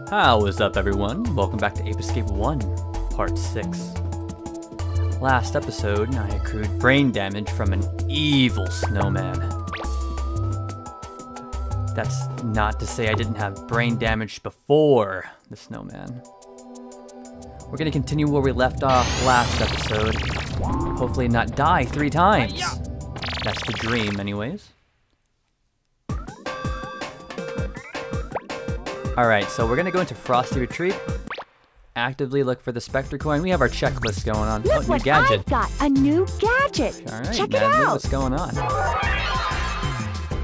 How is up, everyone? Welcome back to Ape Escape 1, Part 6. Last episode, I accrued brain damage from an evil snowman. That's not to say I didn't have brain damage before the snowman. We're going to continue where we left off last episode. Hopefully not die 3 times. That's the dream, anyways. Alright, so we're going to go into Frosty Retreat. Actively look for the Specter coin. We have our checklist going on. Look what gadget. I've got! A new gadget! Alright, check Natalie, it out! what's going on?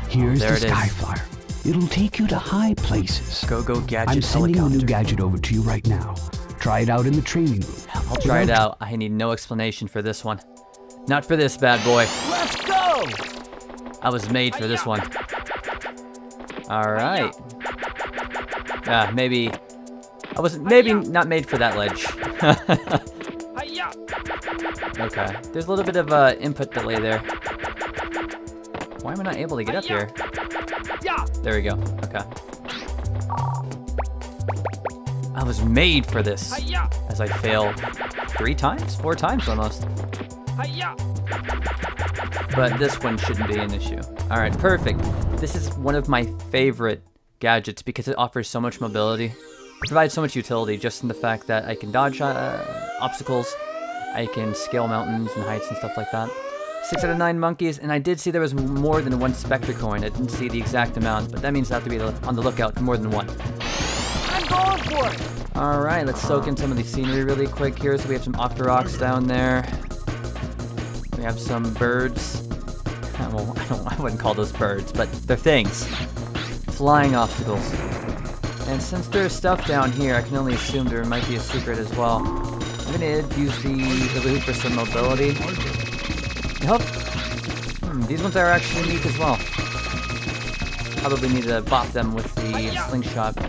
Here's there the Skyflyer. It'll take you to high places. Go gadget I'm sending helicopter. a new gadget over to you right now. Try it out in the training room. I'll try it out. I need no explanation for this one. Not for this bad boy. Let's go! I was made for this one. Alright. Maybe I wasn't, maybe not made for that ledge. Okay, there's a little bit of input delay there. Why am I not able to get up here? There we go, okay. I was made for this, as I fail 3 times? 4 times almost. But this one shouldn't be an issue. Alright, perfect. This is one of my favorite gadgets because it offers so much mobility. It provides so much utility just in the fact that I can dodge obstacles, I can scale mountains and heights and stuff like that. 6 out of 9 monkeys, and I did see there was more than 1 Specter coin. I didn't see the exact amount, but that means I have to be on the lookout for more than 1. I'm going for it! Alright, let's soak in some of the scenery really quick here. So we have some octoroks down there. We have some birds. Well, I wouldn't call those birds, but they're things. Flying obstacles. And since there's stuff down here, I can only assume there might be a secret as well. I'm gonna use the loot for some mobility. Yep. These ones are actually unique as well. Probably need to bop them with the slingshot.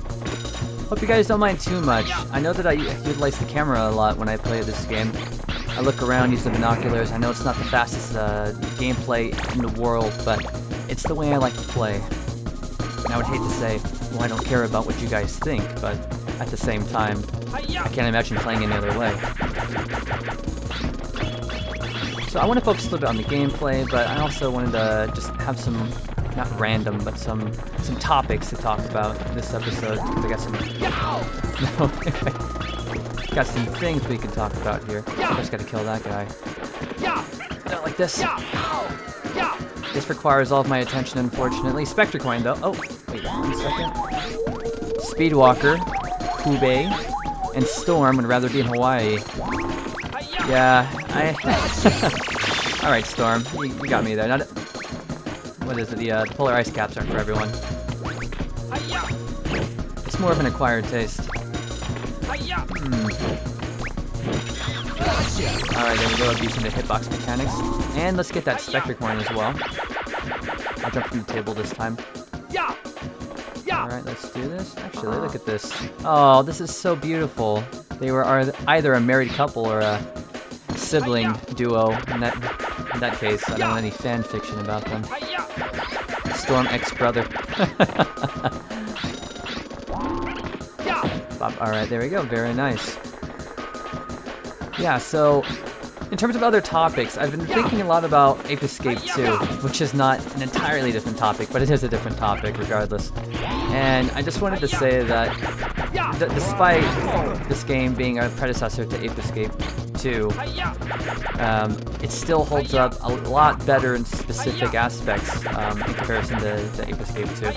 Hope you guys don't mind too much. I know that I utilize the camera a lot when I play this game. I look around, use the binoculars. I know it's not the fastest gameplay in the world, but it's the way I like to play. And I would hate to say, well, I don't care about what you guys think, but at the same time, I can't imagine playing any other way. So I want to focus a little bit on the gameplay, but I also wanted to just have some, not random, but some topics to talk about in this episode. I got some, got some things we can talk about here. Just got to kill that guy. Not like this. This requires all of my attention, unfortunately. Specter coin, though. Oh, wait 1 second. Speedwalker, Kube, and Storm would rather be in Hawaii. Yeah, Alright, Storm. You got me there. What is it? The polar ice caps aren't for everyone. It's more of an acquired taste. Alright, there we go. Abusing the hitbox mechanics. And let's get that Specter coin as well. I'll jump from the table this time. Alright, let's do this. Actually, look at this. Oh, this is so beautiful. They were either a married couple or a sibling duo. In that case, I don't want any fan fiction about them. Storm ex-brother. Alright, there we go. Very nice. Yeah, so in terms of other topics, I've been thinking a lot about Ape Escape 2, which is not an entirely different topic, but it is a different topic regardless. And I just wanted to say that despite this game being a predecessor to Ape Escape 2, it still holds up a lot better in specific aspects in comparison to Ape Escape 2.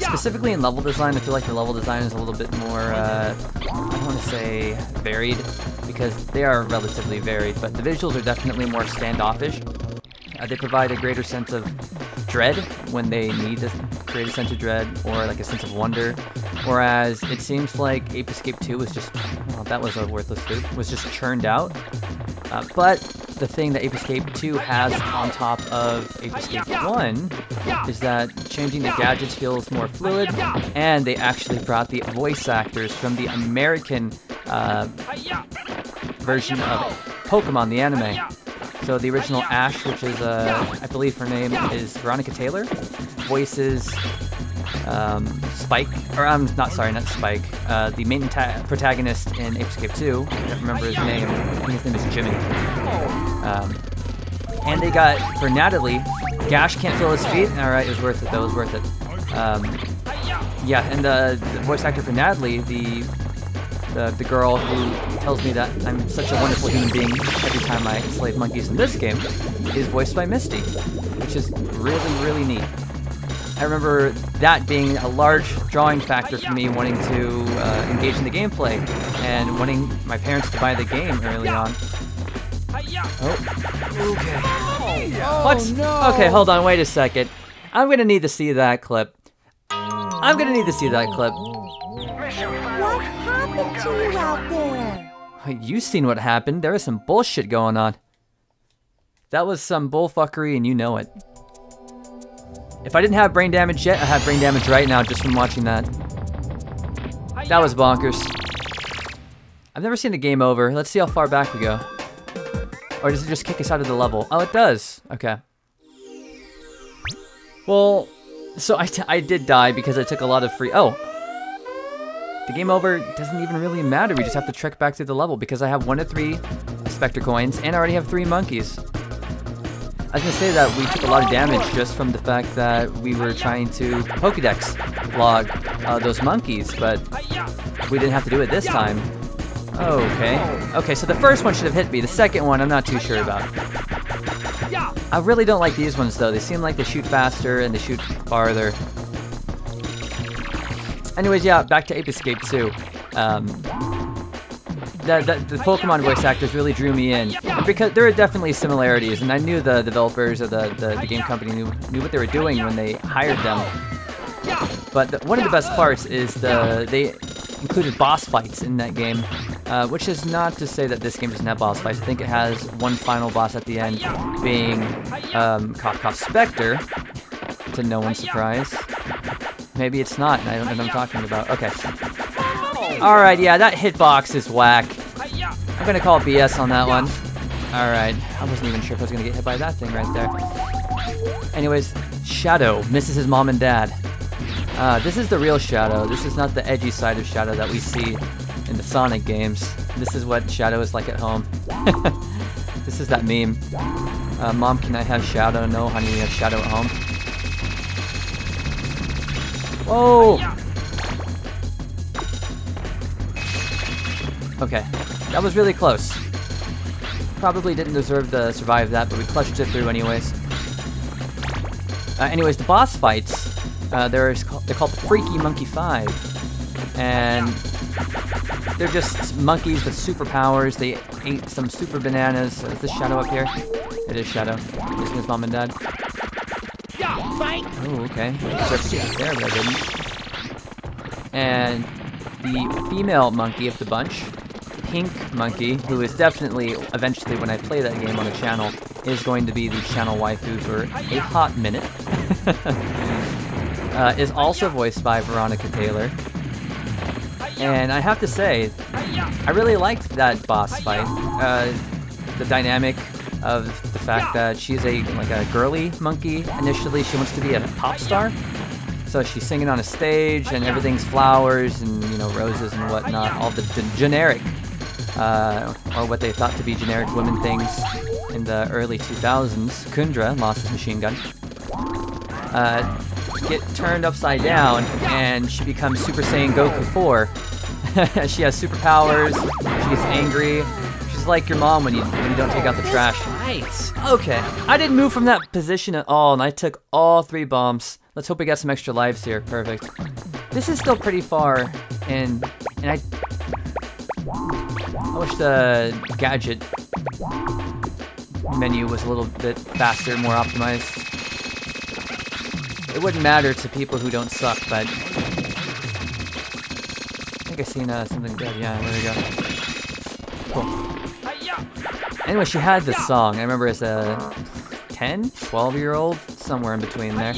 Specifically in level design, I feel like the level design is a little bit more, I don't want to say varied, because they are relatively varied, but the visuals are definitely more standoffish. They provide a greater sense of dread when they need to create a sense of dread, or like a sense of wonder, whereas it seems like Ape Escape 2 was just, well, that was a worthless food, was just churned out. But the thing that Ape Escape 2 has on top of Ape Escape 1 is that changing the gadgets feels more fluid, and they actually brought the voice actors from the American version of Pokemon, the anime. So the original Ash, which is, I believe her name is Veronica Taylor, voices Spike, or I'm not sorry, not Spike, the main protagonist in Ape Escape 2. I don't remember his name. I think his name is Jimmy. And they got, for Natalie, Gash can't feel his feet. Alright, it was worth it though, it was worth it. Yeah, and the voice actor for Natalie, the girl who tells me that I'm such a wonderful human being every time I slay monkeys in this game, is voiced by Misty, which is really, really neat. I remember that being a large drawing factor for me wanting to engage in the gameplay and wanting my parents to buy the game early on. Oh, okay. What? No. Okay, hold on, wait a second. I'm gonna need to see that clip. I'm gonna need to see that clip. What happened to you out there? Wait, you seen what happened? There was some bullshit going on. That was some bullfuckery and you know it. If I didn't have brain damage yet, I have brain damage right now just from watching that. That was bonkers. I've never seen a game over. Let's see how far back we go. Or does it just kick us out of the level? Oh, it does. Okay. Well, so I did die because I took a lot of free... Oh. The game over doesn't even really matter. We just have to trek back through the level because I have 1 to 3 Specter coins and I already have 3 monkeys. I was gonna say that we took a lot of damage just from the fact that we were trying to Pokédex log those monkeys, but we didn't have to do it this time. Okay. Okay, so the first one should have hit me. The second one, I'm not too sure about. I really don't like these ones, though. They seem like they shoot faster and they shoot farther. Anyways, yeah, back to Ape Escape 2. The Pokemon voice actors really drew me in because there are definitely similarities, and I knew the developers or the game company knew what they were doing when they hired them. But one of the best parts is they included boss fights in that game, which is not to say that this game doesn't have boss fights. I think it has one final boss at the end, being cough Specter, to no one's surprise. Maybe it's not, and I don't know what I'm talking about. Okay. Alright, yeah, that hitbox is whack. I'm gonna call BS on that one. Alright, I wasn't even sure if I was gonna get hit by that thing right there. Anyways, Shadow misses his mom and dad. This is the real Shadow. This is not the edgy side of Shadow that we see in the Sonic games. This is what Shadow is like at home. This is that meme. Mom, can I have Shadow? No, honey, we have Shadow at home. Whoa! Okay, that was really close. Probably didn't deserve to survive that, but we clutched it through anyways. Anyways, the boss fights, they're called the Freaky Monkey 5. And they're just monkeys with superpowers. They ate some super bananas. Is this Shadow up here? It is Shadow. Missing his mom and dad. Oh, okay. Deserved to get there, but I didn't. And the female monkey of the bunch, Pink Monkey, who is definitely, eventually when I play that game on the channel, is going to be the channel waifu for a hot minute, is also voiced by Veronica Taylor. And I have to say, I really liked that boss fight. The dynamic of the fact that she's like a girly monkey initially. She wants to be a pop star. So she's singing on a stage and everything's flowers and, you know, roses and whatnot. All the generic, or what they thought to be generic women things in the early 2000s. Kundra lost his machine gun. Get turned upside down and she becomes Super Saiyan Goku 4. She has superpowers, she gets angry. She's like your mom when you don't take out the trash. Okay, I didn't move from that position at all and I took all 3 bombs. Let's hope we got some extra lives here. Perfect. This is still pretty far, and I wish the gadget menu was a little bit faster, more optimized. It wouldn't matter to people who don't suck, but I think I've seen something good. Yeah, there we go. Cool. Anyway, she had this song. I remember as a 10, 12-year-old, somewhere in between there.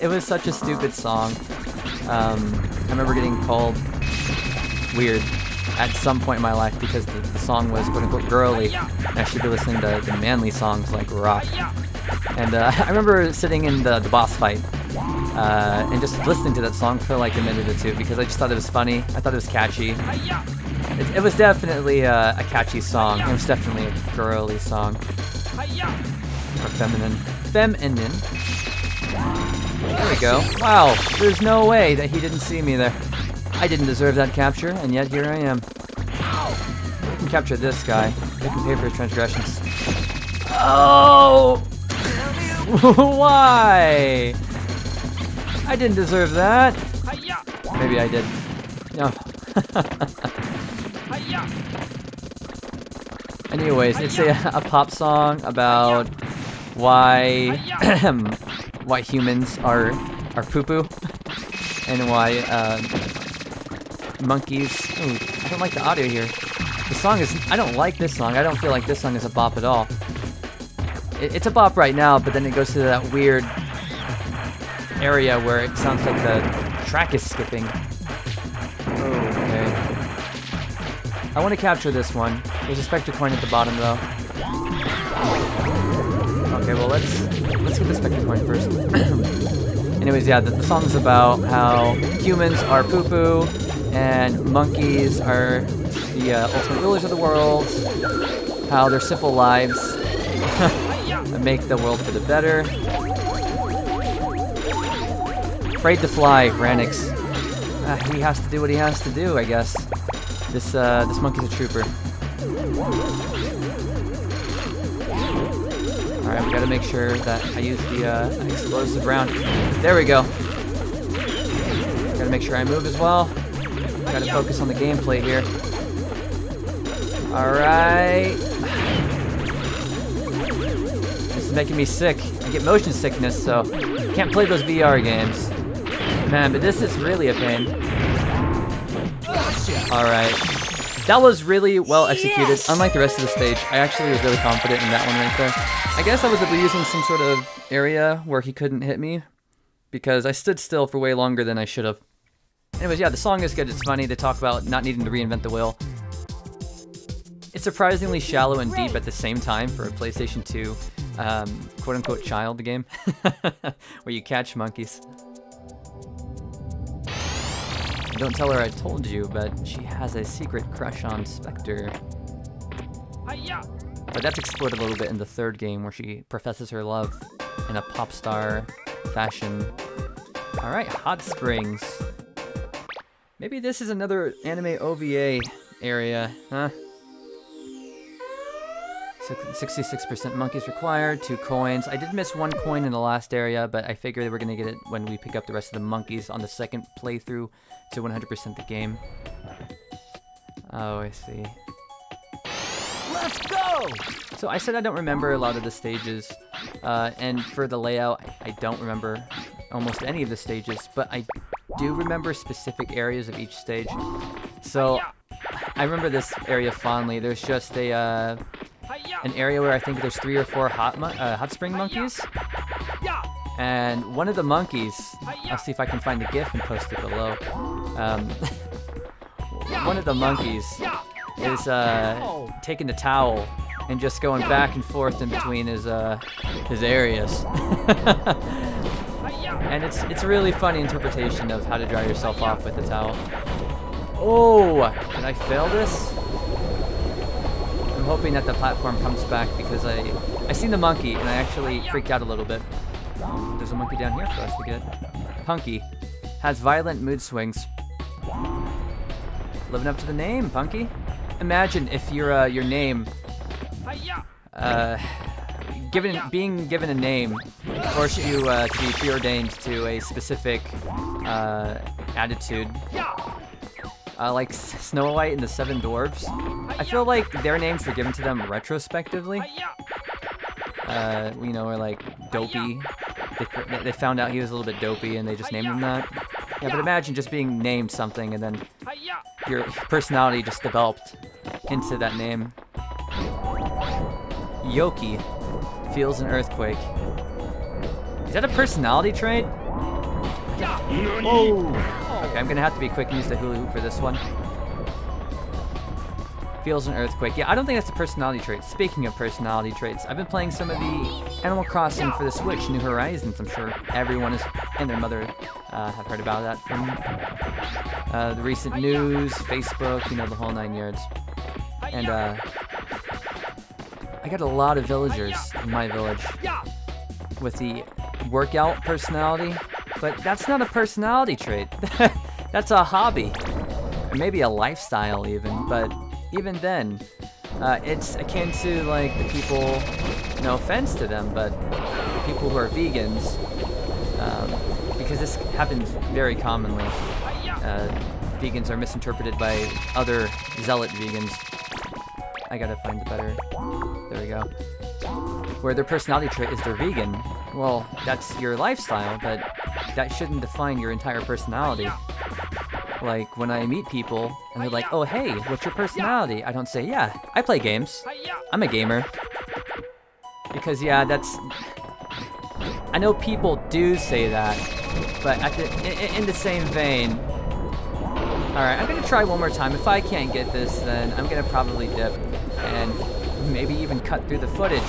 It was such a stupid song. I remember getting called weird at some point in my life because the song was quote-unquote girly, and I should be listening to the manly songs like rock. And I remember sitting in the boss fight, and just listening to that song for like a minute or two because I just thought it was funny. I thought it was catchy. It was definitely a catchy song. It was definitely a girly song. Or feminine. Feminine. There we go. Wow, there's no way that he didn't see me there. I didn't deserve that capture, and yet here I am. We can capture this guy. We can pay for his transgressions. Oh! Why? I didn't deserve that. Maybe I did. No. Anyways, it's a pop song about why why humans are poo-poo and why monkeys. Ooh, I don't like the audio here. The song is. I don't like this song. I don't feel like this song is a bop at all. It's a bop right now, but then it goes to that weird area where it sounds like the track is skipping. Okay. I want to capture this one. There's a Specter coin at the bottom, though. Okay, well let's get the Specter coin first. Anyways, yeah, the song's about how humans are poo-poo and monkeys are the ultimate rulers of the world. How their simple lives make the world for the better. Afraid to fly, Ranix. He has to do what he has to do, I guess. This monkey's a trooper. Alright, we gotta make sure that I use the explosive round. There we go. Gotta make sure I move as well. Gotta focus on the gameplay here. Alright. This is making me sick. I get motion sickness, so I can't play those VR games. Man, but this is really a pain. Alright. That was really well executed. Yes! Unlike the rest of the stage, I actually was really confident in that one right there. I guess I was using some sort of area where he couldn't hit me, because I stood still for way longer than I should have. Anyways, yeah, the song is good. It's funny. They talk about not needing to reinvent the wheel. It's surprisingly shallow and deep at the same time for a PlayStation 2 quote-unquote child game, where you catch monkeys. Don't tell her I told you, but she has a secret crush on Specter. But that's explored a little bit in the third game, where she professes her love in a pop star fashion. Alright, Hot Springs. Maybe this is another anime OVA area, huh? 66% monkeys required, 2 coins. I did miss 1 coin in the last area, but I figured we're gonna get it when we pick up the rest of the monkeys on the second playthrough to 100% the game. Oh, I see. Let's go! So I said I don't remember a lot of the stages, and for the layout, I don't remember almost any of the stages, but I do remember specific areas of each stage. So I remember this area fondly. There's just an area where I think there's 3 or 4 hot spring monkeys, and one of the monkeys, I'll see if I can find the GIF and post it below. One of the monkeys is taking the towel and just going back and forth in between his areas. And it's a really funny interpretation of how to dry yourself off with the towel. Oh, did I fail this? I'm hoping that the platform comes back, because I seen the monkey and I actually freaked out a little bit. There's a monkey down here for us to get. Punky has violent mood swings. Living up to the name, Punky. Imagine if your name, being given a name, forced you to be preordained to a specific attitude. Like Snow White and the 7 Dwarfs. I feel like their names were given to them retrospectively. You know, or like Dopey. They found out he was a little bit dopey and they just named him that. Yeah, but imagine just being named something and then your personality just developed into that name. Yoki feels an earthquake. Is that a personality trait? Oh! Okay, I'm gonna have to be quick and use the hula hoop for this one. Feels an earthquake. Yeah, I don't think that's a personality trait. Speaking of personality traits, I've been playing some of the Animal Crossing for the Switch, New Horizons. I'm sure everyone is, and their mother have heard about that from the recent news, Facebook, you know, the whole 9 yards. And I got a lot of villagers in my village with the workout personality, but that's not a personality trait. That's a hobby, or maybe a lifestyle even, but even then, it's akin to like the people, no offense to them, but the people who are vegans, because this happens very commonly. Vegans are misinterpreted by other zealot vegans. I gotta find a better, there we go. Where their personality trait is they're vegan. Well, that's your lifestyle, but that shouldn't define your entire personality. Like, when I meet people, and they're like, oh, hey, what's your personality? I don't say, yeah, I play games. I'm a gamer. Because, yeah, that's... I know people do say that, but in the same vein... Alright, I'm gonna try one more time. If I can't get this, then I'm gonna probably dip, and maybe even cut through the footage,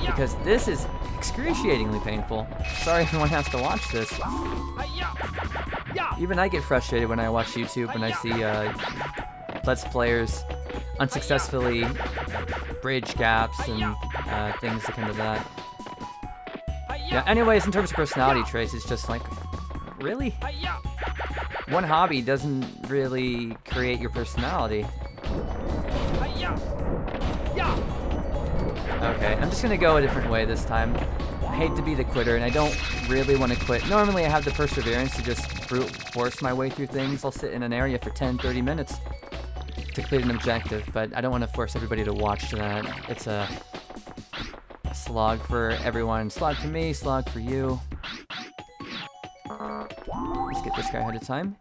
because this is excruciatingly painful. Sorry everyone has to watch this. Even I get frustrated when I watch YouTube and I see Let's Players unsuccessfully bridge gaps and things akin to that. Yeah, anyways, in terms of personality traits, it's just like, really? One hobby doesn't really create your personality. Okay, I'm just gonna go a different way this time. I hate to be the quitter, and I don't really want to quit. Normally I have the perseverance to just brute force my way through things. I'll sit in an area for 10-30 minutes to complete an objective, but I don't want to force everybody to watch that. It's a slog for everyone. Slog for me, slog for you. Let's get this guy ahead of time.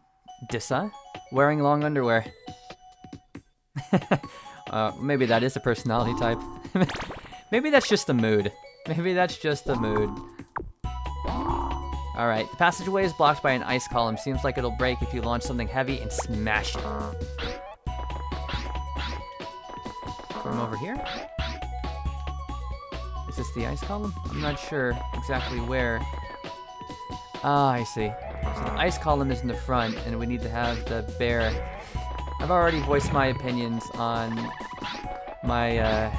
Dissa, wearing long underwear. Maybe that is a personality type. Maybe that's just a mood. Maybe that's just a mood. Alright, the passageway is blocked by an ice column. Seems like it'll break if you launch something heavy and smash it. From over here? Is this the ice column? I'm not sure exactly where. Ah, I see. So the ice column is in the front, and we need to have the bear. I've already voiced my opinions on my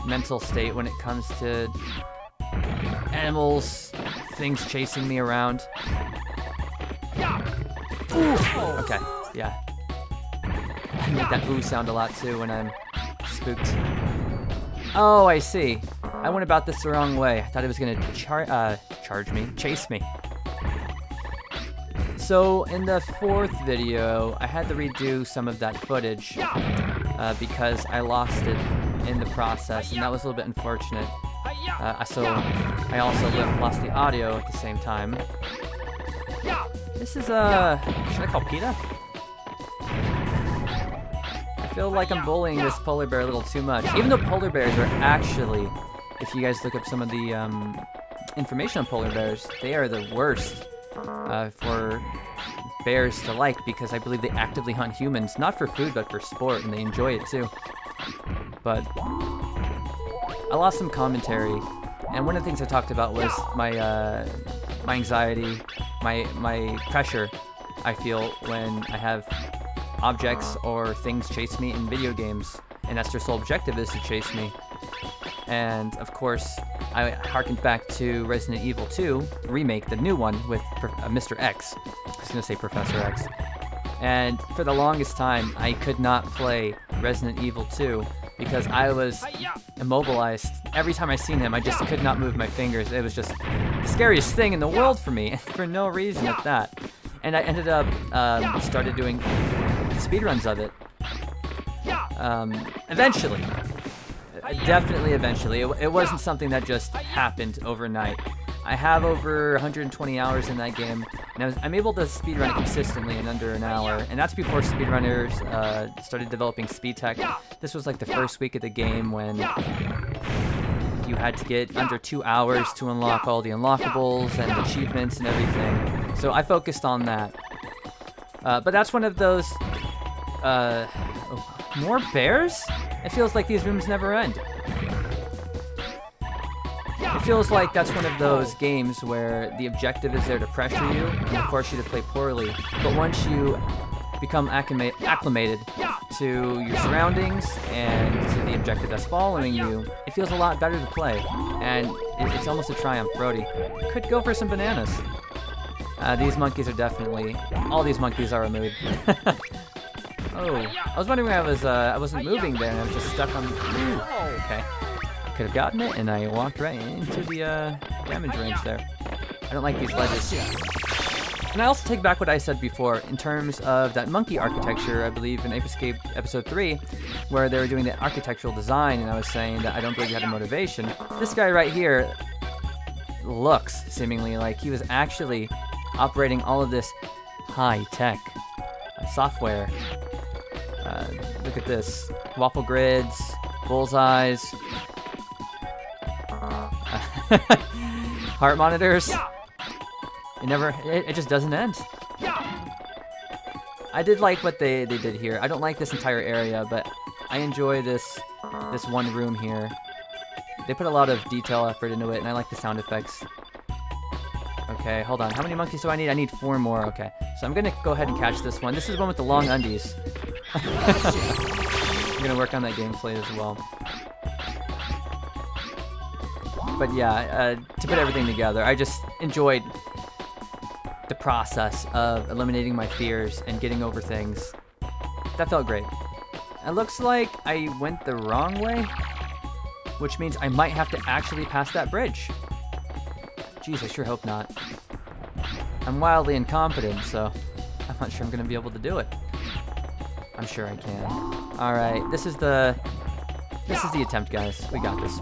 mental state when it comes to animals, things chasing me around. Ooh. Okay, yeah. I make that ooh sound a lot too when I'm spooked. Oh, I see. I went about this the wrong way. I thought it was gonna chase me. So in the 4th video, I had to redo some of that footage because I lost it in the process, and that was a little bit unfortunate. So I also lost the audio at the same time. This is should I call PETA? I feel like I'm bullying this polar bear a little too much. Even though polar bears are actually, if you guys look up some of the information on polar bears, they are the worst for bears to like, because I believe they actively hunt humans, not for food but for sport, and they enjoy it too. But I lost some commentary, and one of the things I talked about was my my anxiety, my pressure I feel when I have objects or things chase me in video games, and that's their sole objective, is to chase me. And of course, I harkened back to Resident Evil 2 remake, the new one with Mr. X. I was gonna say Professor X. And for the longest time, I could not play Resident Evil 2 because I was immobilized. Every time I seen him, I just could not move my fingers. It was just the scariest thing in the world for me, and for no reason at that. And I ended up started doing speedruns of it. Eventually. Definitely eventually. It wasn't something that just happened overnight. I have over 120 hours in that game, and I'm able to speedrun it consistently in under an hour, and that's before speedrunners started developing speed tech. This was like the first week of the game when you had to get under 2 hours to unlock all the unlockables and achievements and everything. So I focused on that. But that's one of those... more bears? It feels like these rooms never end. It feels like that's one of those games where the objective is there to pressure you and to force you to play poorly. But once you become acclimated to your surroundings and to the objective that's following you, it feels a lot better to play. And it's almost a triumph. Brody could go for some bananas. These monkeys are definitely... all these monkeys are a mood. Oh, I was wondering why I wasn't moving there and I was just stuck on... Ooh, okay. I could have gotten it and I walked right into the damage range there. I don't like these ledges. And I also take back what I said before in terms of that monkey architecture, I believe in Ape Escape episode 3, where they were doing the architectural design and I was saying that I don't believe you had a motivation. This guy right here looks seemingly like he was actually operating all of this high-tech software. Look at this. Waffle grids, bullseyes, heart monitors. It just doesn't end. I did like what they did here. I don't like this entire area, but I enjoy this one room here. They put a lot of detail effort into it, and I like the sound effects. Okay, hold on. How many monkeys do I need? I need 4 more. Okay, so I'm gonna go ahead and catch this one. This is one with the long undies. I'm gonna work on that gameplay as well. But yeah, to put everything together, I just enjoyed the process of eliminating my fears and getting over things. That felt great. It looks like I went the wrong way, which means I might have to actually pass that bridge. Jeez, I sure hope not. I'm wildly incompetent, so I'm not sure I'm gonna be able to do it. I'm sure I can. All right, this is the attempt, guys. We got this.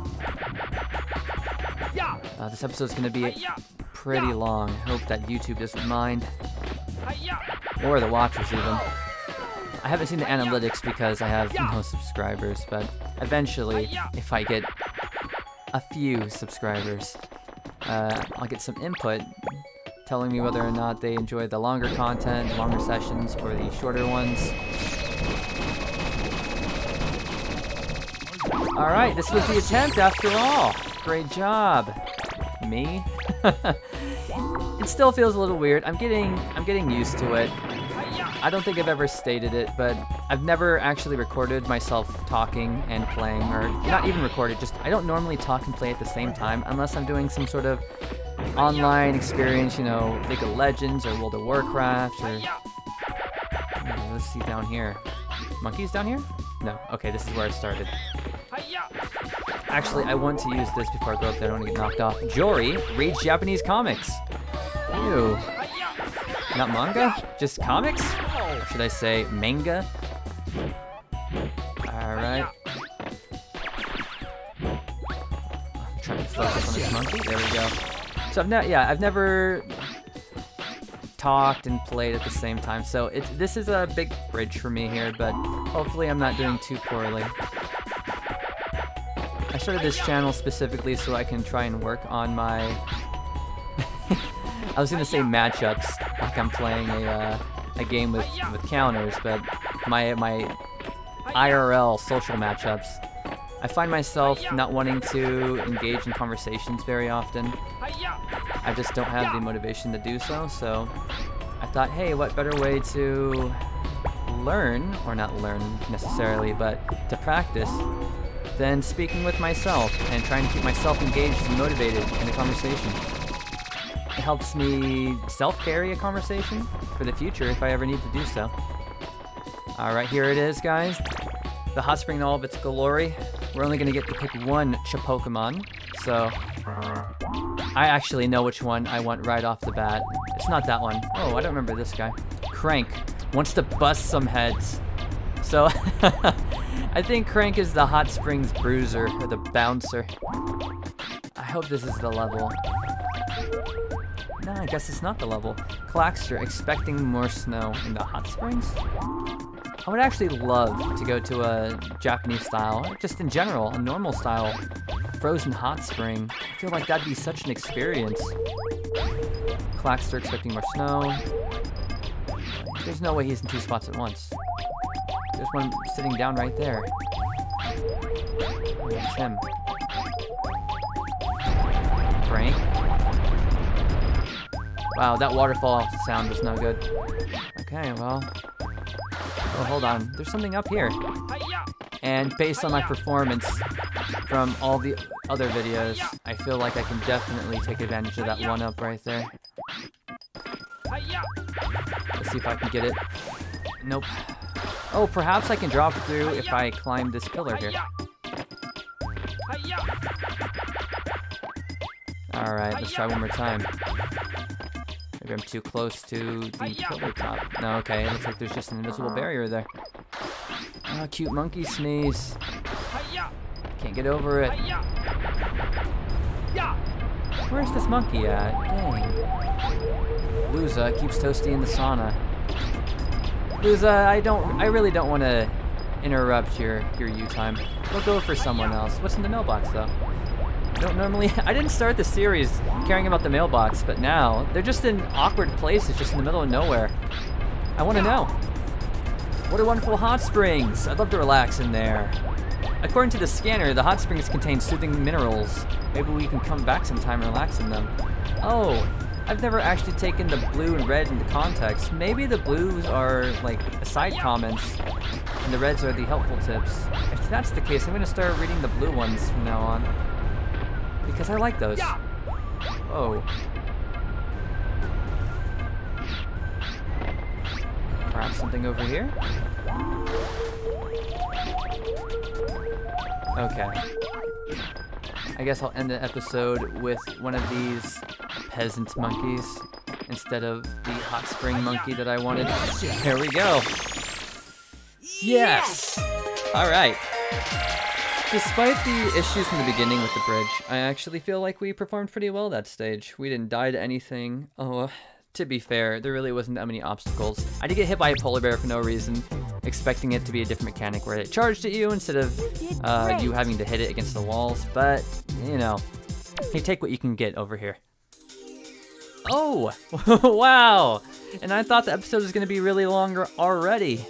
This episode's gonna be pretty long. I hope that YouTube doesn't mind, or the watchers even. I haven't seen the analytics because I have no subscribers, but eventually, if I get a few subscribers, I'll get some input telling me whether or not they enjoy the longer content, longer sessions, or the shorter ones. Alright, this was the attempt after all. Great job. Me? It still feels a little weird. I'm getting used to it. I don't think I've ever stated it, but I've never actually recorded myself talking and playing, or not even recorded, just I don't normally talk and play at the same time unless I'm doing some sort of online experience, you know, League of Legends or World of Warcraft, or let's see down here. Monkeys down here? No. Okay, this is where I started. Actually, I want to use this before I go up there. I don't want to get knocked off. Jory reads Japanese comics. Ew. Not manga? Just comics? Or should I say manga? Alright. I'm trying to focus on this monkey. There we go. So I've never talked and played at the same time. So this is a big bridge for me here, but hopefully I'm not doing too poorly. I started this channel specifically so I can try and work on my... I was gonna say matchups, like I'm playing a game with counters, but my IRL social matchups. I find myself not wanting to engage in conversations very often. I just don't have the motivation to do so, so I thought, hey, what better way to learn, or not learn necessarily, but to practice, than speaking with myself and trying to keep myself engaged and motivated in a conversation. It helps me self-carry a conversation for the future if I ever need to do so. Alright, here it is, guys. The hot spring in all of its glory. We're only going to get to pick one Pokemon, so I actually know which one I want right off the bat. It's not that one. Oh, I don't remember this guy. Crank wants to bust some heads. So, I think Crank is the Hot Springs Bruiser, or the Bouncer. I hope this is the level. No, I guess it's not the level. Claxter, expecting more snow in the hot springs? I would actually love to go to a Japanese style, or just in general, a normal style frozen hot spring. I feel like that'd be such an experience. Claxter, expecting more snow. There's no way he's in 2 spots at once. There's one sitting down right there. It's him. Prank. Wow, that waterfall sound was no good. Okay, well. Oh, hold on. There's something up here. And based on my performance from all the other videos, I feel like I can definitely take advantage of that one up right there. Let's see if I can get it. Nope. Oh, perhaps I can drop through if I climb this pillar here. Alright, let's try one more time. Maybe I'm too close to the pillar top. No, okay, it looks like there's just an invisible barrier there. Oh, cute monkey sneeze. Can't get over it. Where's this monkey at? Dang. Luza keeps Toasty in the sauna. Luza, I really don't want to interrupt your you time. We'll go for someone else. What's in the mailbox though? I didn't start the series caring about the mailbox, but now they're just in awkward places, just in the middle of nowhere. I want to know. What a wonderful hot springs! I'd love to relax in there. According to the scanner, the hot springs contain soothing minerals. Maybe we can come back sometime and relax in them. Oh, I've never actually taken the blue and red into context. Maybe the blues are like side comments, and the reds are the helpful tips. If that's the case, I'm going to start reading the blue ones from now on. Because I like those. Oh. Perhaps something over here? Okay. I guess I'll end the episode with one of these peasant monkeys instead of the hot spring monkey that I wanted. Here we go. Yes! Alright. Despite the issues from the beginning with the bridge, I actually feel like we performed pretty well that stage. We didn't die to anything. Oh, to be fair, there really wasn't that many obstacles. I did get hit by a polar bear for no reason, expecting it to be a different mechanic where it charged at you instead of you having to hit it against the walls, but, you know, you take what you can get over here. Oh, wow! And I thought the episode was going to be really longer already.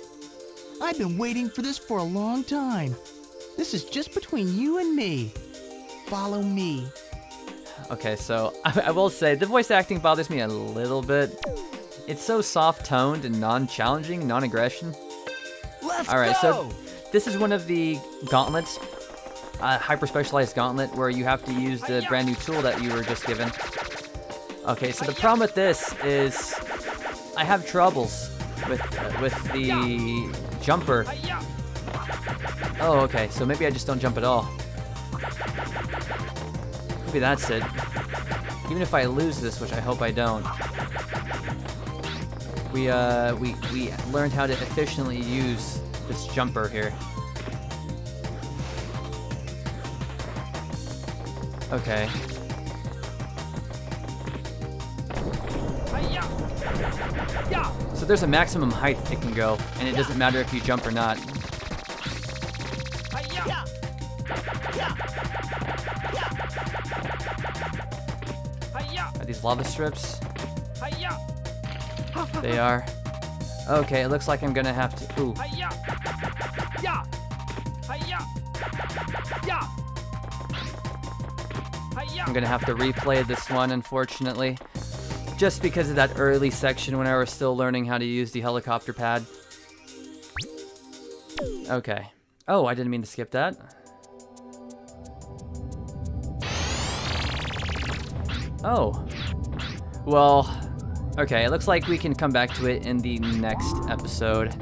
I've been waiting for this for a long time. This is just between you and me. Follow me. Okay, so I will say the voice acting bothers me a little bit. It's so soft-toned and non-challenging, non-aggression. Alright, so this is one of the gauntlets, hyper-specialized gauntlet, where you have to use the brand new tool that you were just given. Okay, so the problem with this is I have troubles with the jumper. Oh, okay, so maybe I just don't jump at all. Maybe that's it. Even if I lose this, which I hope I don't. We learned how to efficiently use this jumper here. Okay. So there's a maximum height it can go, and it doesn't matter if you jump or not. Are these lava strips? They are. Okay, it looks like I'm gonna have to. Ooh. I'm gonna have to replay this one, unfortunately. Just because of that early section when I was still learning how to use the helicopter pad. Okay. Oh, I didn't mean to skip that. Oh. Well, okay, it looks like we can come back to it in the next episode.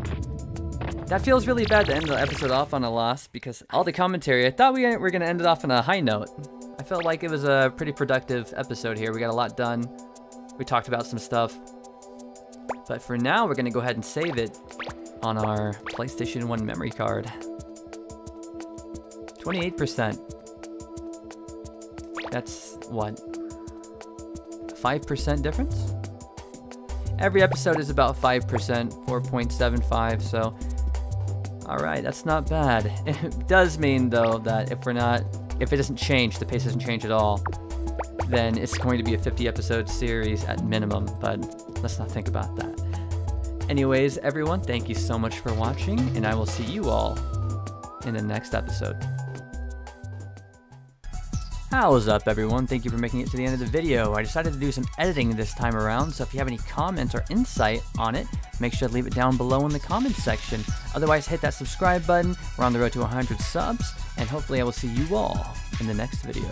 That feels really bad to end the episode off on a loss, because all the commentary, I thought we were going to end it off on a high note. I felt like it was a pretty productive episode here. We got a lot done. We talked about some stuff. But for now, we're going to go ahead and save it on our PlayStation 1 memory card. 28%. That's what? 5% difference? Every episode is about 5%, 4.75, so alright, that's not bad. It does mean though that if it doesn't change, the pace doesn't change at all, then it's going to be a 50 episode series at minimum, but let's not think about that. Anyways, everyone, thank you so much for watching, and I will see you all in the next episode. How's up, everyone? Thank you for making it to the end of the video. I decided to do some editing this time around, so if you have any comments or insight on it, make sure to leave it down below in the comments section. Otherwise, hit that subscribe button. We're on the road to 100 subs, and hopefully I will see you all in the next video.